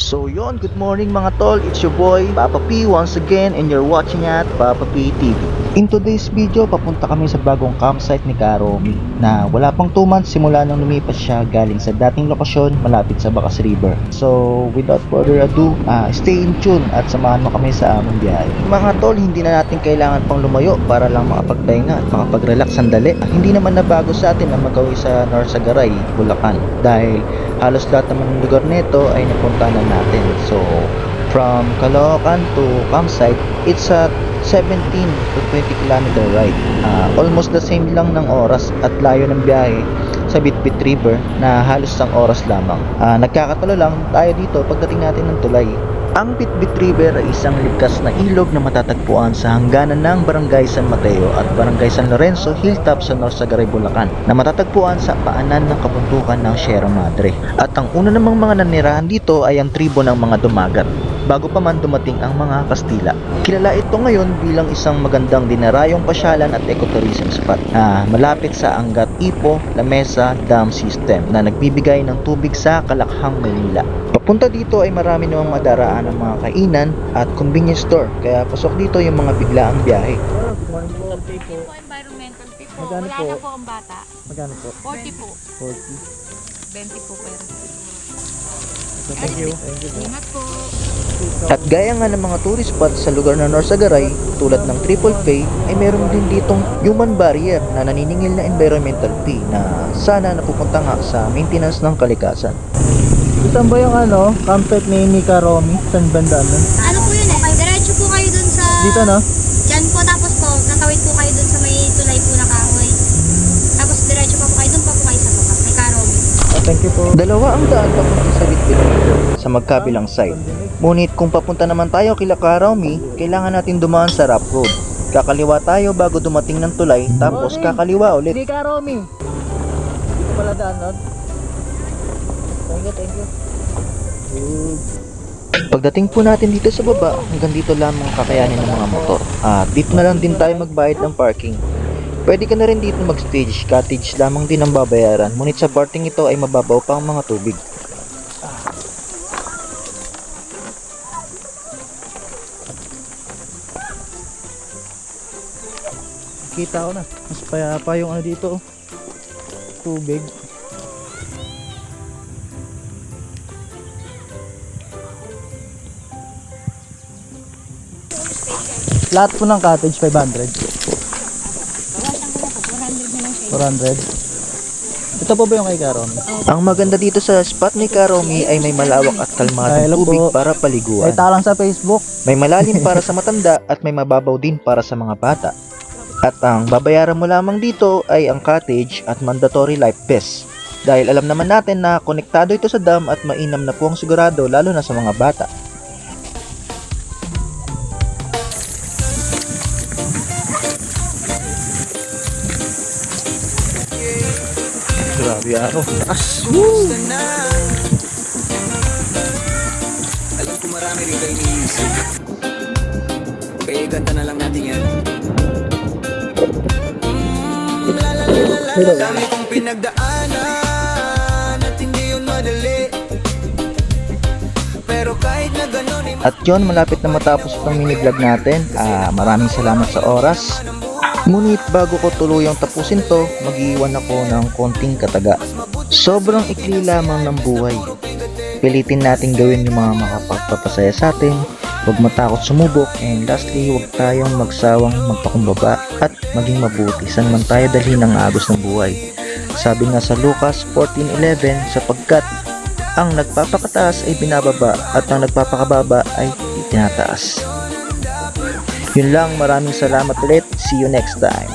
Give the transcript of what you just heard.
So yon, good morning mga tol, it's your boy Papa P once again and you're watching at Papa P TV. In today's video, papunta kami sa bagong campsite ni Karomi na wala pang 2 months simula nang lumipas siya galing sa dating lokasyon malapit sa Bacas River. So without further ado, stay in tune at samahan mo kami sa aming biyahe. Mga tol, hindi na natin kailangan pang lumayo para lang makapagpahinga at makapag-relax sandali. Hindi naman nabago sa atin ang magawi sa Norsagaray, Bulacan dahil halos lahat naman ng lugar nito ay napunta na natin. So from Caloocan to campsite, it's a 17 to 20 kilometer ride. Almost the same lang ng oras at layo ng biyahe sa Bitbit River na halos isang oras lamang. Nagkakatalo lang tayo dito pagdating natin ng tulay. Ang Bitbit River ay isang likas na ilog na matatagpuan sa hangganan ng Barangay San Mateo at Barangay San Lorenzo Hilltop sa Norsagaray, Bulacan na matatagpuan sa paanan ng kabundukan ng Sierra Madre. At ang una namang mga nanirahan dito ay ang tribo ng mga Dumagat bago pa man dumating ang mga Kastila. Kilala ito ngayon bilang isang magandang dinarayong pasyalan at ecotourism spot na malapit sa Angat Ipo Lamesa Dam System na nagbibigay ng tubig sa Kalakhang, Maynila. Papunta dito ay marami namang madaraan ng mga kainan at convenience store, kaya pasok dito yung mga biglaang biyahe. Environmental fee po. Magkano Wala po? na po ang bata. Magkano po? 40 po. 40. 20 po pero. Thank you. Ingat po. At gaya nga ng mga tourist spots sa lugar ng Norsagaray, tulad ng Triple K, ay meron din ditong human barrier na naniningil na environmental fee na sana napupunta nga sa maintenance ng kalikasan. Saan ba yung campsite ni Karomi? Saan banda nun? Ano po yun eh? Diretso po kayo dun sa... Dito no? Diyan po, tapos po, natawid po kayo dun sa may tulay po na kahoy. Tapos diretso pa po kayo, dun pa po kayo sa baba, may Karomi. Thank you po. Dalawa ang daan papunta sa Bitbit sa magkabilang side. Ngunit kung papunta naman tayo kila Karomi, kailangan natin dumaan sa rough road. Kakaliwa tayo bago dumating ng tulay, tapos kakaliwa ulit. Hindi Karomi! Dito pala daan nun. Thank you. Pagdating po natin dito sa baba, hanggang dito lamang kakayanin ng mga motor. At dito na lang din tayo magbayad ng parking. Pwede ka na rin dito mag-stage, cottage lamang din ang babayaran. Ngunit sa parting ito ay mababaw pa ang mga tubig. Kita ko na, mas payapa yung dito, tubig. Lahat po ng cottage 500. 400. Ito po ba yung kay Karomi? Ang maganda dito sa spot ni Karomi ay may malawak at kalmadong tubig para paliguan. Ay talang sa Facebook. May malalim para sa matanda at may mababaw din para sa mga bata. At ang babayaran mo lamang dito ay ang cottage at mandatory life vest. Dahil alam naman natin na konektado ito sa dam at mainam na po ang sigurado lalo na sa mga bata. Grabe ako. Taas. Alam ko marami rin kayo iniisip. Kaya ganda na lang natin yan. Dami kong pinagdaanan at hindi yun madali. Pero kahit na gano'n At yun, malapit na matapos itong mini vlog natin. Maraming salamat sa oras. Ngunit bago ko tuluyang tapusin to, mag-iwan ako ng konting kataga. Sobrang ikli lamang ng buhay. Pilitin natin gawin yung mga makapagpapasaya sa atin. Huwag matakot sumubok. And lastly, huwag tayong magsawang magpakumbaba at maging mabuti saan man tayo dalhin ang agos ng buhay. Sabi nga sa Lucas 14:11, sapagkat ang nagpapakataas ay binababa at ang nagpapakababa ay itinataas. Yun lang, maraming salamat ulit. See you next time.